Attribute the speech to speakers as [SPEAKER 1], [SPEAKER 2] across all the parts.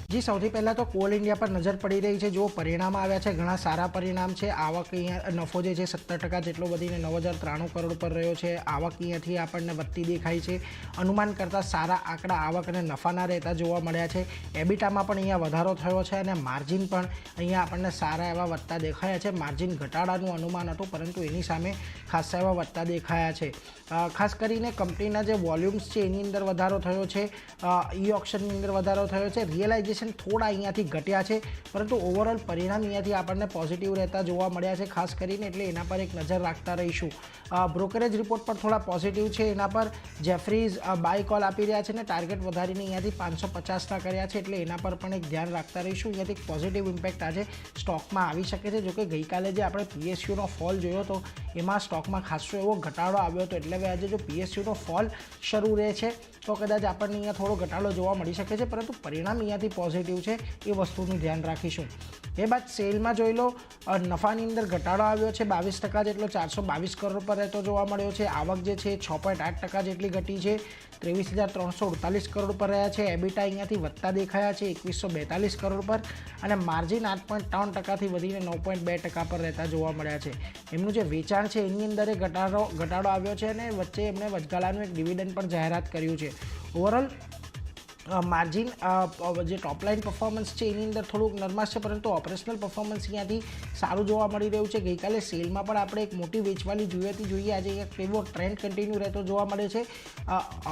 [SPEAKER 1] જી, સૌથી પહેલાં તો કોલ ઇન્ડિયા પર નજર પડી રહી છે. જો પરિણામ આવ્યા છે ઘણા સારા પરિણામ છે. આવક અહીંયા નફો જે છે 17% જેટલો વધીને 9,093 કરોડ પર રહ્યો છે. આવક અહીંયાથી આપણને વધતી દેખાય છે. અનુમાન કરતાં સારા આંકડા આવક અને નફાના રહેતા જોવા મળ્યા છે. એબિટામાં પણ અહીંયા વધારો થયો છે અને માર્જિન પણ અહીંયા આપણને સારા એવા વધતા દેખાયા છે. માર્જિન ઘટાડાનું અનુમાન હતું પરંતુ એની સામે ખાસા એવા વધતા દેખાયા છે. ખાસ કરીને કંપનીના જે વોલ્યુમ્સ છે એની અંદર વધારો થયો છે. ઈ ઓક્શનની અંદર વધારો થયો છે. રિયલાઇઝેશન થોડા અહીંયાથી ઘટ્યા છે પરંતુ ઓવરઓલ પરિણામ અહીંયાથી આપણને પોઝિટિવ રહેતા જોવા મળ્યા છે. ખાસ કરીને એટલે એના પર એક નજર રાખતા રહીશું. બ્રોકરેજ રિપોર્ટ પર થોડા પોઝિટિવ છે. એના પર જેફરીઝ બાય કોલ આપી રહ્યા છે અને ટાર્ગેટ વધારીને અહીંયાથી 550ના કર્યા છે એટલે એના પર પણ એક ધ્યાન રાખતા રહીશું. અહીંયાથી પોઝિટિવ ઇમ્પેક્ટ આજે સ્ટોકમાં આવી શકે છે. જોકે ગઈકાલે જે આપણે પીએસયુનો ફોલ જોયો હતો એમાં સ્ટોકમાં ખાસો એવો ઘટાડો આવ્યો હતો એટલે હવે આજે જો પીએસયુનો ફોલ શરૂ રહે છે તો કદાચ આપણને અહીંયા થોડો ઘટાડો જોવા મળી શકે છે પરંતુ પરિણામ અહીંયાથી પોઝિટિવ છે એ વસ્તુનું ધ્યાન રાખીશું. એ બાદ સેલમાં જોઈ લો, નફાની અંદર ઘટાડો આવ્યો છે 22% જેટલો, 422 કરોડ પર રહેતો જોવા મળ્યો છે. આવક જે છે 6.8% જેટલી ઘટી છે, 23,348 કરોડ પર રહ્યા છે. એબિટા અહીંયાથી વધતા દેખાયા છે 2,142 કરોડ પર અને માર્જિન 8.3%થી વધીને 9.2% પર રહેતા જોવા મળ્યા છે. એમનું જે વેચાણ છે એની અંદર ઘટાડો આવ્યો છે અને વચ્ચે એમણે વચગાળાનું એક ડિવિડન્ડ પણ જાહેરાત કર્યું છે. ઓવરઓલ માર્જિન જે ટોપલાઇન પરફોર્મન્સ છે એની અંદર થોડુંક નરમાશ છે પરંતુ ઓપરેશનલ પરફોર્મન્સ અહીંયાથી સારું જોવા મળી રહ્યું છે. ગઈકાલે સેલમાં પણ આપણે એક મોટી વેચવાલી જોઈ હતી, જોઈએ આજે એક એવો ટ્રેન્ડ કન્ટિન્યુ રહેતો જોવા મળે છે.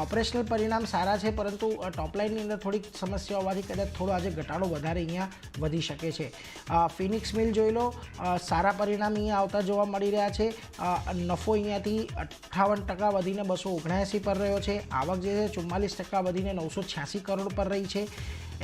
[SPEAKER 1] ઓપરેશનલ પરિણામ સારા છે પરંતુ ટોપલાઇનની અંદર થોડીક સમસ્યા હોવાથી કદાચ થોડો આજે ઘટાડો વધારે અહીંયા વધી શકે છે. ફિનિક્સ મિલ જોઈ લો, સારા પરિણામ અહીંયા આવતા જોવા મળી રહ્યા છે. નફો અહીંયાથી 58% વધીને 279 પર રહ્યો છે. આવક જે છે 44% વધીને 986 કરોડ પર રહી છે.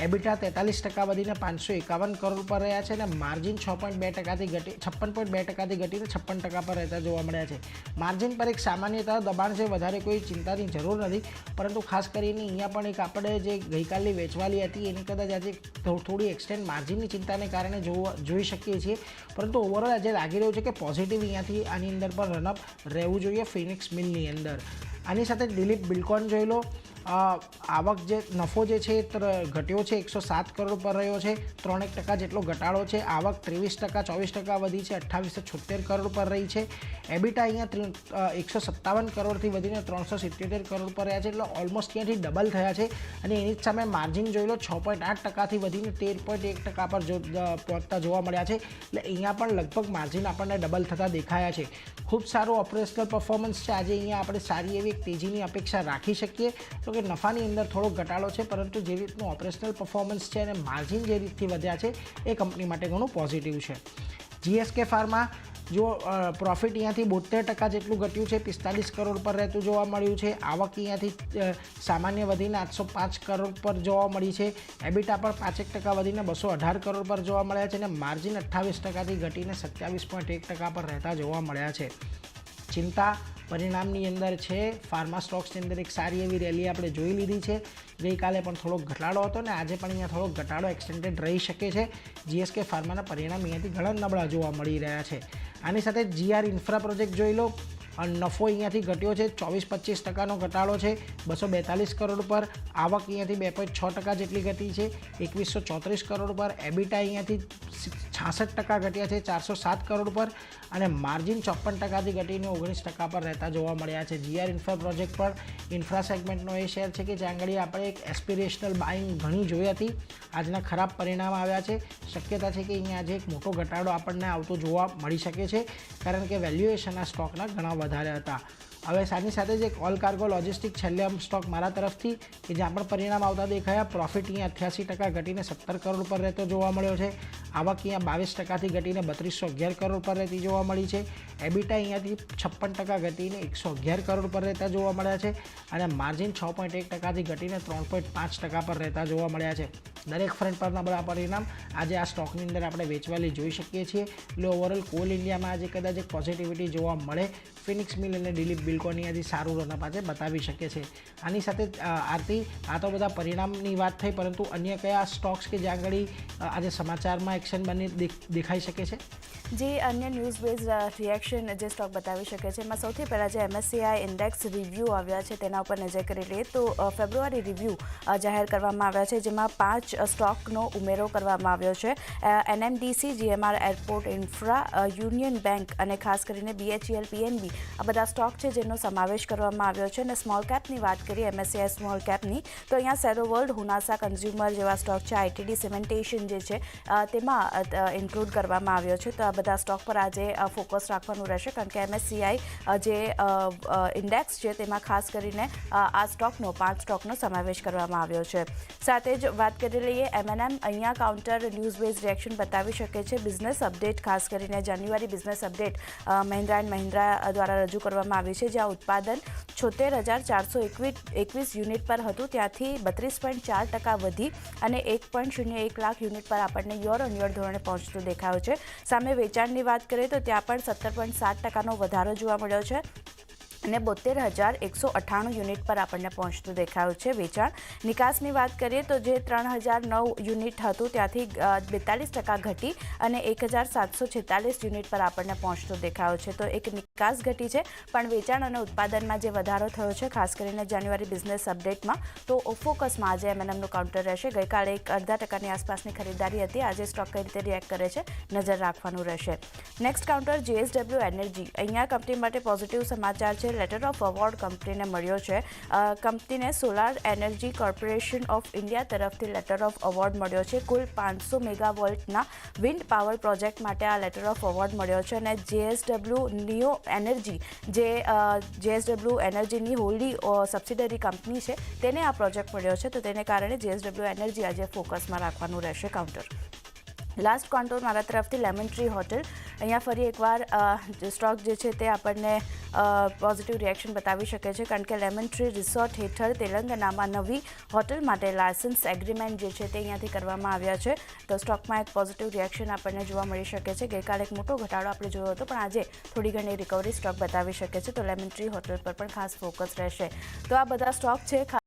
[SPEAKER 1] એબિટા 43% વધીને 551 કરોડ પર રહ્યા છે અને માર્જિન 6.2%થી ઘટી 56.2%થી ઘટીને 56% પર રહેતા જોવા મળ્યા છે. માર્જિન પર એક સામાન્યતા દબાણ છે, વધારે કોઈ ચિંતાની જરૂર નથી પરંતુ ખાસ કરીને અહીંયા પણ એક આપણે જે ગઈકાલની વેચવાલી હતી એની કદાચ આજે થોડી એક્સટેન્ડ માર્જિનની ચિંતાને કારણે જોઈ શકીએ છીએ પરંતુ ઓવરઓલ આજે લાગી રહ્યું છે કે પોઝિટિવ અહીંયાથી આની અંદર પણ રનઅપ રહેવું જોઈએ ફિનિક્સ મિલની અંદર. આની સાથે દિલીપ બિલ્ડકોન જોઈ લો, આવક જે નફો જે છે ઘટ્યો છે 107 કરોડ પર રહ્યો છે, 3% જેટલો ઘટાડો છે. આવક 23%, 24% વધી છે, 2876 કરોડ પર રહી છે. એબિટા અહીંયા 157 કરોડથી વધીને 377 કરોડ પર રહ્યા છે એટલે ઓલમોસ્ટ ત્યાંથી ડબલ થયા છે અને એની જ સામે માર્જિન જોઈ લો 6.8%થી વધીને 13.1% પર પહોંચતા જોવા મળ્યા છે એટલે અહીંયા પણ લગભગ માર્જિન આપણને ડબલ થતા દેખાયા છે. ખૂબ સારું ઓપરેશનલ પરફોર્મન્સ છે. આજે અહીંયા આપણે સારી એવી એક તેજીની અપેક્ષા રાખી શકીએ. તો કે નફાની અંદર થોડો ઘટાડો છે પરંતુ જે રીતનું ઓપરેશનલ પરફોર્મન્સ છે અને માર્જિન જે રીતથી વધ્યા છે એ કંપની માટે ઘણું પોઝિટિવ છે. જીએસકે ફાર્મા જો પ્રોફિટ અહીંયાથી 72% જેટલું ઘટ્યું છે, 45 કરોડ પર રહેતું જોવા મળ્યું છે. આવક અહીંયાથી સામાન્ય વધીને 805 કરોડ પર જોવા મળી છે. એબિટા પર 5% વધીને 218 કરોડ પર જોવા મળ્યા છે અને માર્જિન 28%થી ઘટીને 27.1% પર રહેતા જોવા મળ્યા છે. ચિંતા પરિણામની અંદર છે. ફાર્મા સ્ટોક્સની અંદર એક સારી એવી રેલી આપણે જોઈ લીધી છે. ગઈકાલે પણ થોડોક ઘટાડો હતો ને આજે પણ અહીંયા થોડોક ઘટાડો એક્સટેન્ડેડ રહી શકે છે. જીએસકે ફાર્માના પરિણામ અહીંયાથી ઘણા નબળા જોવા મળી રહ્યા છે. આની સાથે જીઆર ઇન્ફ્રા પ્રોજેક્ટ જોઈ લો, નફો અહીંયાથી ઘટ્યો છે, 24-25%નો ઘટાડો છે, 242 કરોડ પર. આવક અહીંયાથી 2.6% જેટલી ઘટી છે, 2134 કરોડ પર. એબિટા અહીંયાથી 66% ઘટ્યા છે, 407 કરોડ પર અને માર્જિન 54%થી ઘટીને 19% પર રહેતા જોવા મળ્યા છે. જીઆર ઇન્ફ્રા પ્રોજેક્ટ પર ઇન્ફ્રા સેગમેન્ટનો એ શેર છે કે જ્યાં આગળ આપણે એક એસ્પિરેશનલ બાઇંગ ઘણી જોઈ હતી. આજના ખરાબ પરિણામ આવ્યા છે. શક્યતા છે કે અહીંયા આજે એક મોટો ઘટાડો આપણને આવતો જોવા મળી શકે છે કારણ કે વેલ્યુએશન આ સ્ટોકના ઘણા વધારે હતા. હવે સાની સાથે જ એક ઓલ કાર્ગો લોજિસ્ટિક છેલ્લે સ્ટોક મારા તરફથી કે જ્યાં પણ પરિણામ આવતા દેખાયા. પ્રોફિટ અહીંયા 88% ઘટીને 17 કરોડ પર રહેતો જોવા મળ્યો છે. આવક અહીંયા 22%થી ઘટીને 3211 કરોડ પર રહેતી જોવા મળી છે. એબિટા અહીંયાથી 56% ઘટીને 111 કરોડ પર રહેતા જોવા મળ્યા છે અને માર્જિન 6.1%થી ઘટીને 3.5% પર રહેતા જોવા મળ્યા છે. દરેક ફ્રન્ટ પર નબળા પરિણામ આજે આ સ્ટોકની અંદર આપણે વેચવાલી જોઈ શકીએ છીએ. એટલે ઓવરઓલ કોલ ઇન્ડિયામાં આજે કદાચ એક પોઝિટિવિટી જોવા મળે. ફિનિક્સ મિલ અને દિલીપ બિલ્ડકોન અહીંયાથી સારું રનઅપ આજે બતાવી શકે છે. આની સાથે આરતી, આ તો બધા પરિણામની વાત થઈ પરંતુ અન્ય કયા સ્ટોક્સ કે જ્યાં આગળ આજે સમાચારમાં એક્શન બની દેખાઈ શકે છે?
[SPEAKER 2] જે અન્ય ન્યૂઝ બેઝ રિએક્શન જે સ્ટોક બતાવી શકે છે એમાં સૌથી પહેલાં જે MSCI ઇન્ડેક્સ રિવ્યૂ આવ્યા છે તેના ઉપર નજર કરી લઈએ તો ફેબ્રુઆરી રિવ્યૂ જાહેર કરવામાં આવ્યા છે જેમાં 5 સ્ટોકનો ઉમેરો કરવામાં આવ્યો છે. NMDC, GMR airport infra, union bank અને ખાસ કરીને BHEL, PNB આ બધા સ્ટોક છે જેનો સમાવેશ કરવામાં આવ્યો છે. અને સ્મોલ કેપની વાત કરીએ MSCI સ્મોલ કેપની તો અહીંયા સેરો વર્લ્ડ, હુનાસા કન્ઝ્યુમર જેવા સ્ટોક છે, ITD સિમેન્ટેશન જે છે તેમાં ઇન્ક્લુડ કરવામાં આવ્યો છે. તો આ બધા સ્ટોક પર આજે ફોકસ રાખવાનું રહેશે કારણ કે MSCI જે ઇન્ડેક્સ છે તેમાં ખાસ કરીને આ સ્ટોકનો 5 સ્ટોકનો સમાવેશ કરવામાં આવ્યો છે. સાથે જ વાત કરી લઈએ M&M, અહીંયા કાઉન્ટર ન્યૂઝ બેઝ રિએક્શન બતાવી શકે છે. બિઝનેસ અપડેટ ખાસ કરીને જાન્યુઆરી business update Mahindra and Mahindra દ્વારા રજૂ કરવામાં આવી છે, જ્યાં ઉત્પાદન 76,421 યુનિટ પર હતું ત્યાંથી 32.4% વધી અને 1.01 લાખ યુનિટ પર આપણને યર ઓન યર ધોરણે પહોંચતું દેખાયું છે. સામે વેચાણની વાત કરીએ તો ત્યાં પણ 17.7%નો વધારો જોવા મળ્યો છે અને 72,198 યુનિટ પર આપણને પહોંચતું દેખાયું છે વેચાણ. નિકાસની વાત કરીએ તો જે 3,009 યુનિટ હતું ત્યાંથી 42% ઘટી અને 1,746 યુનિટ પર આપણને પહોંચતું દેખાયું છે. તો એક નિકાસ ઘટી છે પણ વેચાણ અને ઉત્પાદનમાં જે વધારો થયો છે ખાસ કરીને જાન્યુઆરી બિઝનેસ અપડેટમાં તો ફોકસમાં આજે M&Mનું કાઉન્ટર રહેશે. ગઈકાલે 0.5%ની આસપાસની ખરીદારી હતી. આજે સ્ટોક કઈ રીતે રિએક્ટ કરે છે નજર રાખવાનું રહેશે. Next counter JSW energy. અહીંયા કંપની માટે પોઝિટિવ સમાચાર છે. લેટર ઓફ અવોર્ડ કંપનીને મળ્યો છે. કંપનીને solar energy corporation of India તરફથી લેટર ઓફ અવોર્ડ મળ્યો છે. કુલ 500 મેગાવોલ્ટના વિન્ડ પાવર પ્રોજેક્ટ માટે આ લેટર ઓફ અવોર્ડ મળ્યો છે અને JSW નિયો એનર્જી જે JSW એનર્જીની હોલ્ડી સબસિડરી કંપની છે તેને આ પ્રોજેક્ટ મળ્યો છે. તો તેને કારણે JSW એનર્જી આજે ફોકસમાં રાખવાનું રહેશે કાઉન્ટર. લાસ્ટ કાઉન્ટર મારા તરફથી લેમન ટ્રી હોટલ. અહીંયા ફરી એકવાર સ્ટોક જે છે તે આપણને પોઝિટિવ રિએક્શન બતાવી શકે છે કારણ કે લેમન ટ્રી રિસોર્ટ હેઠળ તેલંગાનામાં નવી હોટલ માટે લાયસન્સ એગ્રીમેન્ટ જે છે તે અહીંયાથી કરવામાં આવ્યા છે. તો સ્ટોકમાં એક પોઝિટિવ રિએક્શન આપણને જોવા મળી શકે છે. ગઈકાલે એક મોટો ઘટાડો આપણે જોયો હતો પણ આજે થોડી ઘણી રિકવરી સ્ટોક બતાવી શકે છે. તો લેમન ટ્રી હોટલ પર પણ ખાસ ફોકસ રહેશે. તો આ બધા સ્ટોક છે.